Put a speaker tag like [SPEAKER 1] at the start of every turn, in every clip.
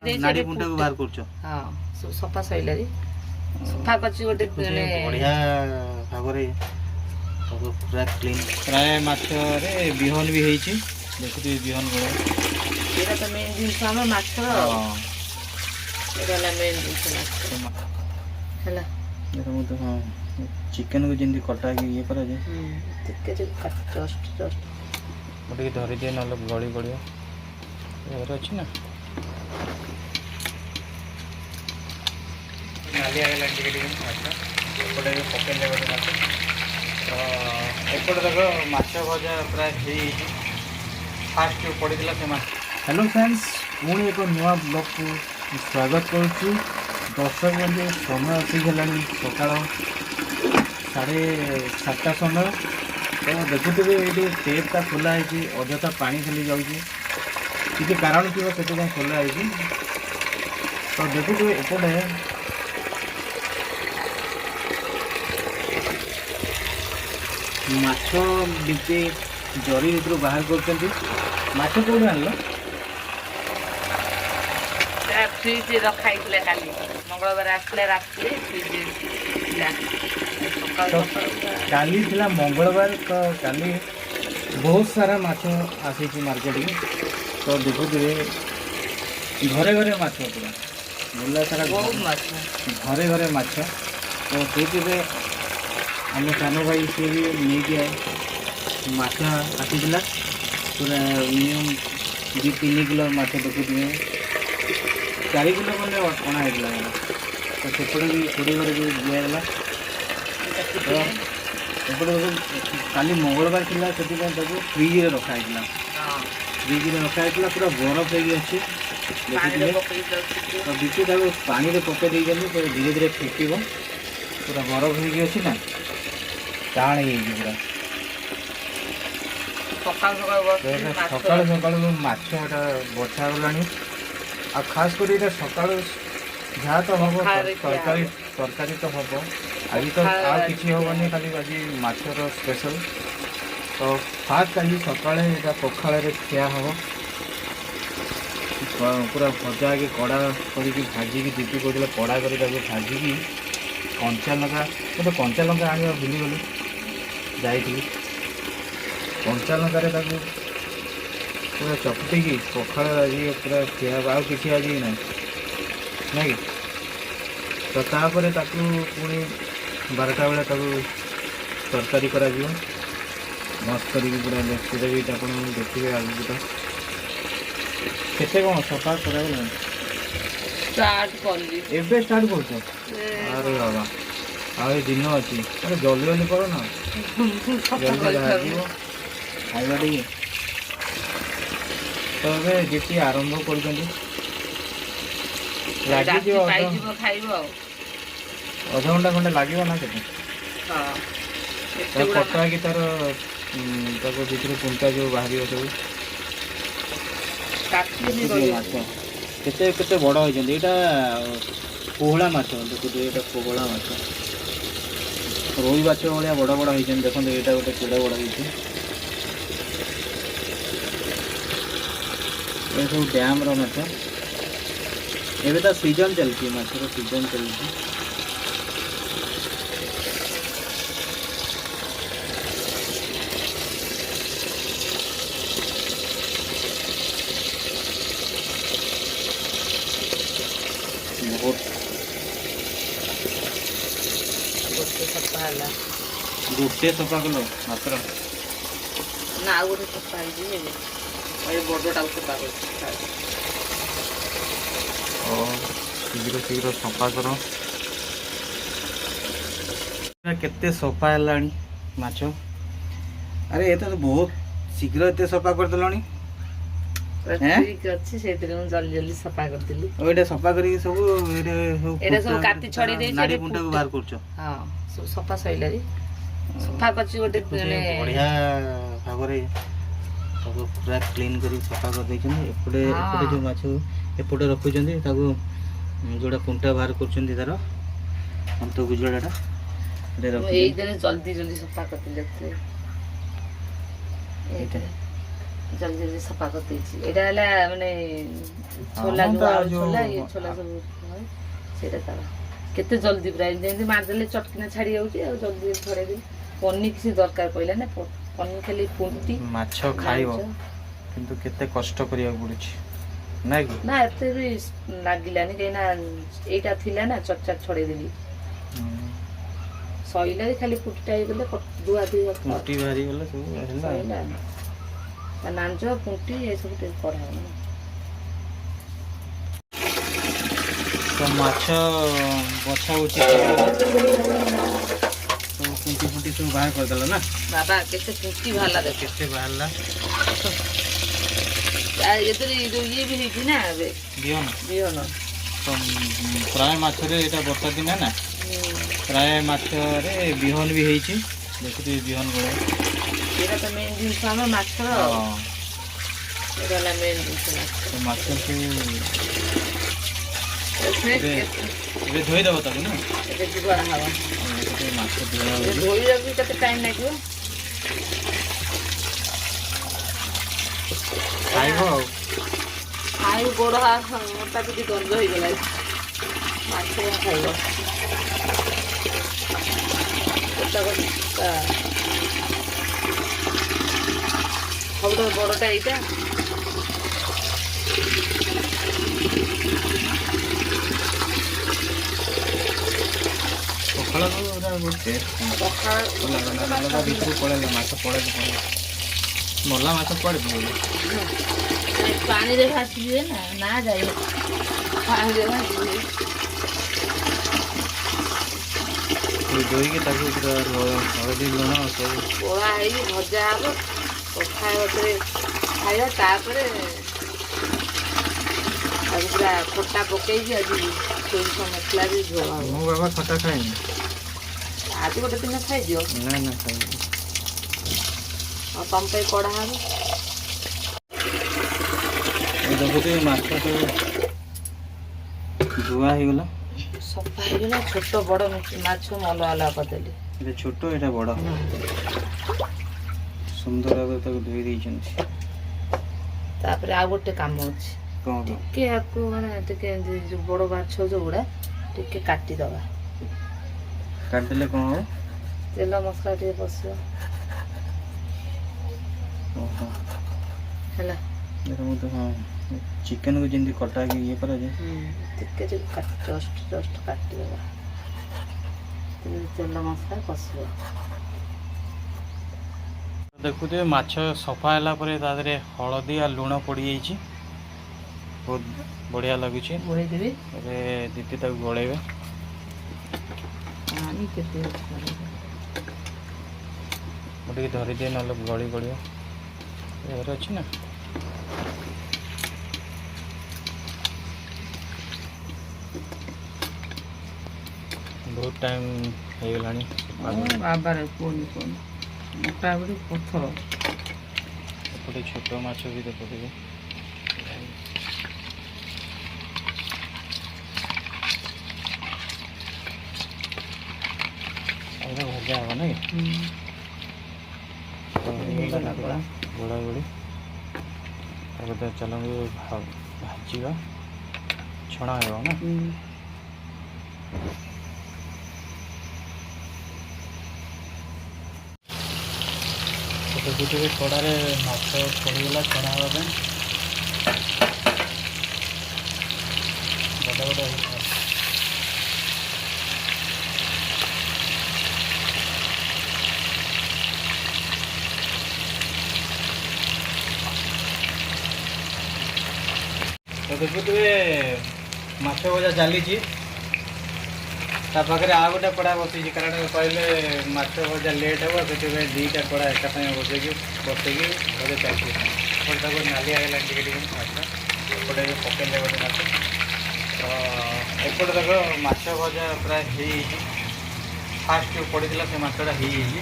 [SPEAKER 1] नाड़ी पुंटा को बाहर करछो
[SPEAKER 2] हां सब सफा सइलारी सफा करछि गोटे
[SPEAKER 1] बढ़िया भागरे सब पूरा क्लीन प्राय माछ रे बिहन भी हेछि देखु बिहन गळा
[SPEAKER 2] एटा तो मेन जिंस हम माछ
[SPEAKER 1] हां
[SPEAKER 2] एटा ला मेन जिंस हला
[SPEAKER 1] देखो तो हां चिकन को जिंदी कटा के ये करा जाए
[SPEAKER 2] तिके जे जस्ट
[SPEAKER 1] मोटे के धरि दे नल गळी गळिया और अछि ना नाली आगे लग टिके अच्छा एपटे पकेल ले माछ तो एपटे देखो माछ भजा प्राय हे फास्ट जो पड़ीला से माछ हेलो फ्रेंड्स पुणी एक नुआ ब्लॉग को स्वागत करुच्ची दर्शक बंधु समय आसीगलानी सकाळ 7:30 समय तो देखुथे ये टेपटा खोला है अजथा पानी खाली जाऊँगी किसी कारण थी से खोला है तो देखुथे एपटे माछ बिके जरी भर बाहर कर माछ कौन आनल
[SPEAKER 2] फ्रिज रखाई काली मंगलवार आसले रात
[SPEAKER 1] काली थिला मंगलवार तो काली बहुत सारा माछ आसी मार्केट में तो देखुए घरे घरे माछ पूरा बुला सारा
[SPEAKER 2] बहुत माछ
[SPEAKER 1] घरे घरे माछ तो से आम सान भाई सी भी नहीं किया माछ आसीला पूरा मिनिमम 2-3 किलो माछ देखुए 4 किलो खंडे अणा है तो सेपटे भी थोड़ी घरे भी दिगला एपटे काली मंगलवार थी से फ्रिज रखाई फ्रिज रखाई पूरा बरफ हो तो बीच पानी में पकई धीरे धीरे फेंकब पूरा बरफ हो ना टाण पूरा सका सका माछ बछा गला आ खास कर सका जहाँ तो हम तरकारी तरकारी तो हम आज तो आज किसी हेनी खाली आज माछर स्पेशल तो फास्ट आज सका पखाड़ खिया हम पूरा भजा के कड़ा कर भाजिकी दीदी कहते कड़ा कर भाजिकी कंचा लंका तो कंचा लंका आने भूलीगली जाइली कंचा लंकार पूरा चपटिकी पखाड़ आज पूरा खिया आ कि आज ना ना कि तो तापर पुणी 12टा बेले तरकारी करा मस्त कर पूरा लेफ्ट भी आप देखिए आगे तो केते कौन सफा करा
[SPEAKER 2] स्टार्ट
[SPEAKER 1] कर स्टार्ट कर अरे बाबा आ दिन अच्छी अरे जल्दी जल्दी करो ना जल्दी खाइबा टी तो जी आरंभ कर अध घंटा खंडे लगे ना के कटा कि तार भर पुंटा जो बाहर सब केते बड़ होती पोहला माछ देखते ये पोहला माछ रोही माछ भाया बड़ बड़ होती देखते यहाँ गोटे केड़ा बड़ होती सब डैम माछ एवं तो सीजन चलती माछर सीजन चलती गोटे सफा कल मात्र
[SPEAKER 2] ना गोटे सफा बड़टा सफा
[SPEAKER 1] शीघ्र शीघ्र सफा कर केते सफा है माछ अरे ये तो बहुत शीघ्र एत सफा कर देलानी
[SPEAKER 2] ठीक अछि सेतिर हम जल्दी जल्दी सफा करतिली
[SPEAKER 1] ओइटा सफा करी सब
[SPEAKER 2] एटा सब काटी छड़ी दे
[SPEAKER 1] नाड़ी पुंटा को बाहर करछो
[SPEAKER 2] हां सब सफा सइलारी सफा करछि गोटे
[SPEAKER 1] बढ़िया भागरे सब पूरा क्लीन करी सफा कर दैछन एपटे एपटे जो माछ एपटे रखुचंदी ताको जोड़ा पुंटा बाहर करचंदी तार हम तो गुजराटा रे रख
[SPEAKER 2] एई दिन जल्दी जल्दी सफा करतिले एटा ଜଲ୍ଦି ଜଲ୍ଦି ସଫା କରିଦେଇଛି। ଏଇଟା ହେଲା ମାନେ ଛୋଲା
[SPEAKER 1] ହଁ,
[SPEAKER 2] ଯୋଉ
[SPEAKER 1] ତା
[SPEAKER 2] ଆଳୁ
[SPEAKER 1] ଯୋଉ-
[SPEAKER 2] ଛୋଲା ଇଏ ଛୋଲା ସବୁ ହୁଏ, ସେଇଟା ତାର କେତେ ଜଲ୍ଦି ପ୍ରାୟ ଯେମିତି ମାରିଦେଲେ ଚଟକିନା ଛାଡ଼ି ଯାଉଛି ଆଉ ଜଲ୍ଦି ଛଡ଼େଇ ଦେବି। ପନିର କିଛି ଦରକାର ପଡ଼ିଲା ନା ପନିର ଖାଲି ପୁଣ୍ଟି
[SPEAKER 1] ମାଛ ଖାଇବ କିନ୍ତୁ କେତେ କଷ୍ଟ କରିବାକୁ ପଡୁଛି ନାଇଁ କି?
[SPEAKER 2] ନା ଏତେ ବି ଲାଗିଲାନି କାହିଁକିନା ଏଇଟା ଥିଲା ନା ଚଟଚାଟ ଛଡ଼େଇ ଦେଲି। ସଇଲା ଖାଲି ପୁଟିଟା ହେଇଗଲେ ଧୁଆ ଧୁଇ
[SPEAKER 1] ପୁଣ୍ଟି ବାହାରି ଗଲେ ସବୁ ହେଲା।
[SPEAKER 2] ସଇଲା। ତା ନାଞ୍ଜ ପୁଣ୍ଟି ଏସବୁ ଟିକେ କଢ଼ା ହବ।
[SPEAKER 1] ତ ମାଛ ବଛା ବଛି ସବୁ ପୁଣ୍ଟି ଫୁଣ୍ଟି ସବୁ ବାହାର କରିଦେଲ ନା?
[SPEAKER 2] ବାବା କେତେ ପୁଣ୍ଟି ବାହାରିଲା ଦେଖ।
[SPEAKER 1] କେତେ ବାହାରିଲା
[SPEAKER 2] ଏଥିରେ ଯୋଉ ଇଏ ବି ହେଇଛି ନା ଏବେ
[SPEAKER 1] ବିହନ।
[SPEAKER 2] ବିହନ।
[SPEAKER 1] ତ ପ୍ରାୟ ମାଛରେ ଏଇଟା ବର୍ଷା ଦିନ ନା, ପ୍ରାୟ ମାଛରେ ବିହନ ବି ହେଇଛି। ଦେଖୁଥିବେ ବିହନ ଗୁଡ଼ା।
[SPEAKER 2] ଏଇଟା ତ ମେନ୍ ଜିନିଷ ଆମ ମାଛର। ଏଇଟା ହେଲା ମେନ୍ ଜିନିଷ
[SPEAKER 1] ମାଛକୁ
[SPEAKER 2] ଏବେ
[SPEAKER 1] ଧୋଇଦେବ ତାକୁ ନା?
[SPEAKER 2] ଏବେ ଧୁଆ ହବ।
[SPEAKER 1] ମାଛ ଧୋଇବା
[SPEAKER 2] ଧୋଇବାକୁ କେତେ ଟାଇମ୍ ଲାଗିବ?
[SPEAKER 1] ଖାଇବ ଆଉ।
[SPEAKER 2] ଖାଇବୁ ଗୋଡ଼ ମୋଟା ପିଠି ଗନ୍ଧ ହେଇଗଲା। ମାଛ କଣ ଖାଇବ? ସବୁଠାରୁ ବଡ଼ଟା ଏଇଟା।
[SPEAKER 1] ପଖାଳକୁ ଗୋଟେ ଅଲଗା ଭିତରୁ ପଳେଇଲା ମାଛ ପଳେଇଲେ ମଲା ମାଛ କୁଆଡ଼େ ଯିବ?
[SPEAKER 2] ପାଣିରେ ଭାସିଯିବେ ନା ଯାଇ ପାଣିରେ ଭାସିଯିବେ।
[SPEAKER 1] ଧୋଇକି ତାକୁ ହଳଦୀ ଲୁଣ ସବୁ
[SPEAKER 2] ଗୋଳା ହେଇକି ଭଜା ହବ। ପଖାଳ ଭାତରେ ଖାଇବା, ତାପରେ ତାକୁ ପୁରା ଖଟା ପକେଇକି ଆଜି ସୋରିଷ ମସଲା ବି ଝୋଳ ହବ।
[SPEAKER 1] ମୁଁ ବାବା ଖଟା ଖାଇନି।
[SPEAKER 2] ଆଜି ଗୋଟେ ଦିନ ଖାଇଦିଅ।
[SPEAKER 1] ନା ଖାଇନି।
[SPEAKER 2] ଆଉ ତମ ପାଇଁ କଢ଼ା ହବ।
[SPEAKER 1] ଦେଖୁଥିବେ ମାଛ ସବୁ ଧୁଆ ହେଇଗଲା,
[SPEAKER 2] ସଫା ହେଇଗଲା। ଛୋଟ ବଡ଼ ମାଛ ଅଲଗା ଅଲଗା କରିଦେଲି।
[SPEAKER 1] ଏଇଟା ଛୋଟ ଏଇଟା ବଡ଼। ସୁନ୍ଦର ଭାବେ ତାକୁ ଧୋଇ ଦେଇଛନ୍ତି।
[SPEAKER 2] ତାପରେ ଆଉ ଗୋଟେ କାମ ଅଛି।
[SPEAKER 1] କ'ଣ?
[SPEAKER 2] ଟିକେ ଆକୁ ମାନେ ଟିକେ ଯୋଉ ବଡ଼ ମାଛ ଯୋଉଗୁଡ଼ା ଟିକେ କାଟିଦେବା।
[SPEAKER 1] କାଟିଦେଲେ କ'ଣ ହେବ?
[SPEAKER 2] ତେଲ ମସଲା ଟିକେ ପଶିବ।
[SPEAKER 1] ଓହୋ
[SPEAKER 2] ହେଲା।
[SPEAKER 1] ମୁଁ ତ ଚିକେନକୁ ଯେମିତି କଟା ହେଇକି ଇଏ କରାଯାଏ।
[SPEAKER 2] ଟିକେ ଜଷ୍ଟ କାଟିଦେବା। ତେଲ ମସଲା କଷିବ।
[SPEAKER 1] ଦେଖୁଥିବେ ମାଛ ସଫା ହେଲା ପରେ ତା ଦେହରେ ହଳଦୀ ଆଉ ଲୁଣ ପଡ଼ିଯାଇଛି। ବହୁତ ବଢ଼ିଆ ଲାଗୁଛି।
[SPEAKER 2] ଗୋଳେଇଦେବି।
[SPEAKER 1] ଏବେ ଦିଦି ତାକୁ ଗୋଳେଇବେ।
[SPEAKER 2] ପାଣି କେତେ
[SPEAKER 1] ମୁଁ ଟିକେ ଧରିଦିଏ ନହେଲେ ଗଳି ପଡ଼ିବ। ଘରେ ଅଛି ନା? ବହୁତ ଟାଇମ୍ ହେଇଗଲାଣି।
[SPEAKER 2] ବାବାରେ କୁହନି ମୋଟା ବଡ଼ି ପଥର।
[SPEAKER 1] ଏପଟେ ଛୋଟ ମାଛ ବି ଦେଖୁଥିବେ। ଭଜା ହବ ନାଇଁ? ଗୋଳା ଗୋଳି ତାକୁ ତ ଚାଲନ୍ତୁ ଭାଜିବା। ଛଣା ହେବ ନା? ଦେଖୁଥିବେ କଡ଼ାରେ ମାଛ ପଡ଼ିଗଲା ଛଣା ହେବା ପାଇଁ। ବଡ଼ ବଡ଼ ହେଇଥିଲା। ତ ଦେଖୁଥିବେ ମାଛ ଭଜା ଚାଲିଛି। ତା ପାଖରେ ଆଉ ଗୋଟେ କଡ଼ା ବସିଛି, କାରଣ କହିଲେ ମାଛ ଭଜା ଲେଟ୍ ହେବ, ସେଥିପାଇଁ ଦୁଇଟା କଡ଼ା ଏକା ସାଙ୍ଗେ ବସେଇକି ଭଜା ଚାଲିଛି। ଏପଟେ ତାକୁ ନାଲିଆ ହେଇଗଲାଣି ଟିକେ ଟିକେ ମାଛ। ଏପଟେ ବି ପକେଇଲେ ଗୋଟେ ମାଛ। ତ ଏପଟେ ତାକୁ ମାଛ ଭଜା ପ୍ରାୟ ହେଇଯାଇଛି। ଫାଷ୍ଟ ଯେଉଁ ପଡ଼ିଥିଲା ସେ ମାଛଟା ହେଇଯାଇଛି।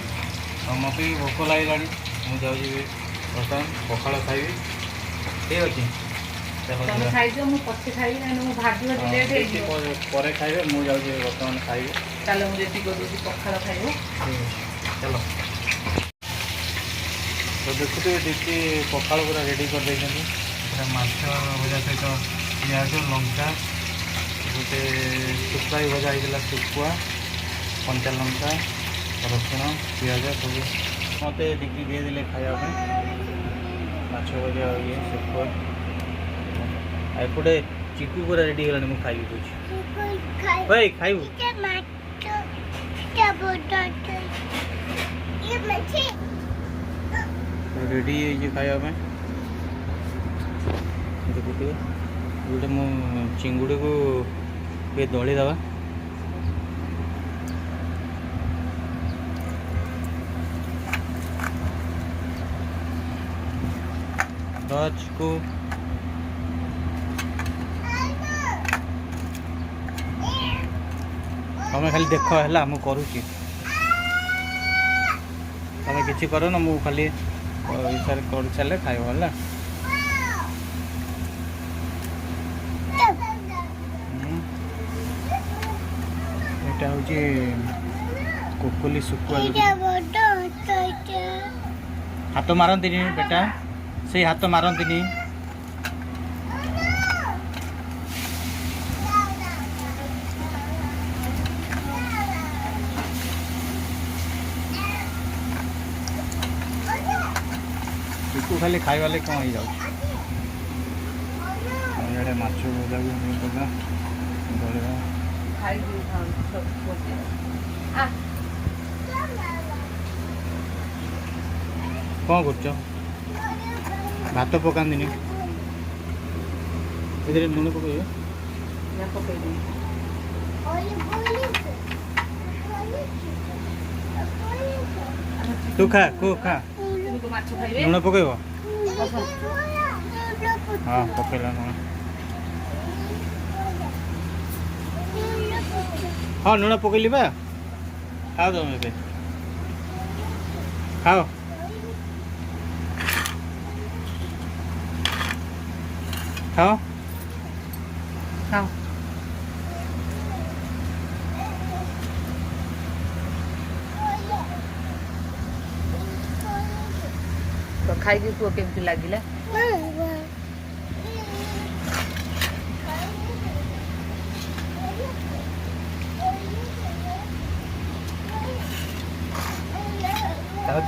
[SPEAKER 1] ଆଉ ମୋତେ ବି ଭୋକ ଲାଗିଲାଣି। ମୁଁ ଯାଉଛି ବର୍ତ୍ତମାନ ପଖାଳ ଖାଇବି। ଠିକ୍ ଅଛି?
[SPEAKER 2] ତମେ ଖାଇଦିଅ, ମୁଁ ପଛେ ଖାଇବି, କାହିଁକି ମୁଁ ଭାଜିବା ଲେଟ୍ ହେଇଯିବ।
[SPEAKER 1] ପରେ ଖାଇବେ, ମୁଁ ଯାଉଛି ବର୍ତ୍ତମାନ ଖାଇବି।
[SPEAKER 2] ତାହେଲେ ମୁଁ ରେଡ଼ି କରିଦେଉଛି ପଖାଳ ଖାଇବ।
[SPEAKER 1] ଚାଲ। ତ तो देखुए देखिए पखाड़ पूरा रेडी कर देइछन्ती माछ भजा सहित पियाज लंका गोटे शुखुआ भजा होता शुखुआ कंचा लंका रसुण पियाज सब मत डिक्की दे देले खाया माछ भजा ये शुखुआ एपटे चिकू पूरा रेडी होलानी मु खाइबी बुझी भाई खाइबू रेडी ये खाया देखुए गोटे मु चिंगुड़ी को ये दली दवा चिकू तमें खाली देख है मु करुच्ची तमें किसी कर ना मु खाली इशारे कर सारे खाइब है यहाँ हूँ कोकोली शुखुआ हाथ मारती बेटा से हाथ मारती चिकू खाली खाइबा कौन हो जाए माछ भजा भी पका दलिया कौन कर भात पकानी ए लुण पकड़ तू खा को खा लुण पकड़ हाँ पकड़ा लुण हाँ लुण पकईली बा खाओ तुम ए खाओ खाओ
[SPEAKER 2] खाओ तो खाई पुओ केमती लगिला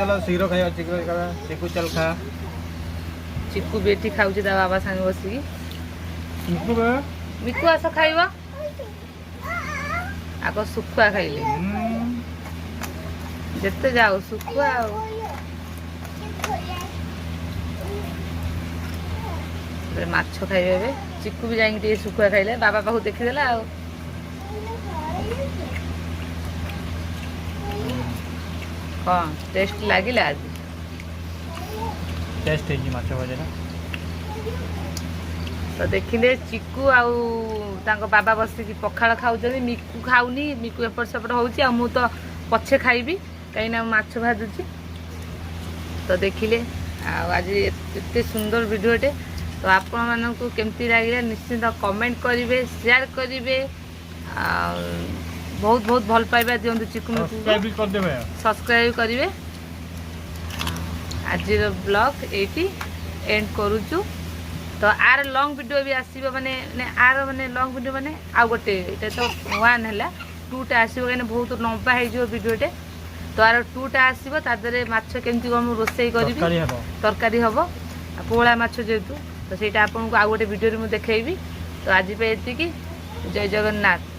[SPEAKER 1] चलो शीघ्र खाइबा चिकू चल खा
[SPEAKER 2] चिकू बेटी खाऊची ता बाबा संग बसिकी
[SPEAKER 1] चिकू
[SPEAKER 2] मिकु आस खाइब आग शुखुआ खाइले जेते जाओ शुखुआ माछ खाइबे चिकू भी जाइए शुखुआ खाइले बाबा पाखु देखीदेला कौन टेस्ट लगिला आज
[SPEAKER 1] टेस्ट है माछ भजा
[SPEAKER 2] तो देखिले चिकू आउ तांको बाबा बसिकी पखाड़ खाऊछन मिकु खाऊनी मिकु एपट सेपट होउची आ मु तो पछे खाइबी कहीं माछ भाजुची तो देखिले आज एते सुंदर वीडियोटे तो आपण मानकु केमती लागिला निश्चित कमेंट करिवे शेयर करिवे बहुत बहुत भल पाइबा दियंतु चिकू सब्सक्राइब करिवे आज ब्लॉग एटी एंड करूचु तो आर लॉन्ग वीडियो भी आसीबो माने आर माने लॉन्ग वीडियो माने आ गोटे एटा तो 1 हैला 2 टा आसीबो कने बहुत लंबा हे जो वीडियोटे तो आर 2 टा आसीबो तादरे माछ केमती हम रोसई करिवि तरकारी हबो पोळा माछ जेतु तो सेटा आपन को आ गोटे वीडियो रे मु देखेइबी तो आज पे एति की जय जगन्नाथ।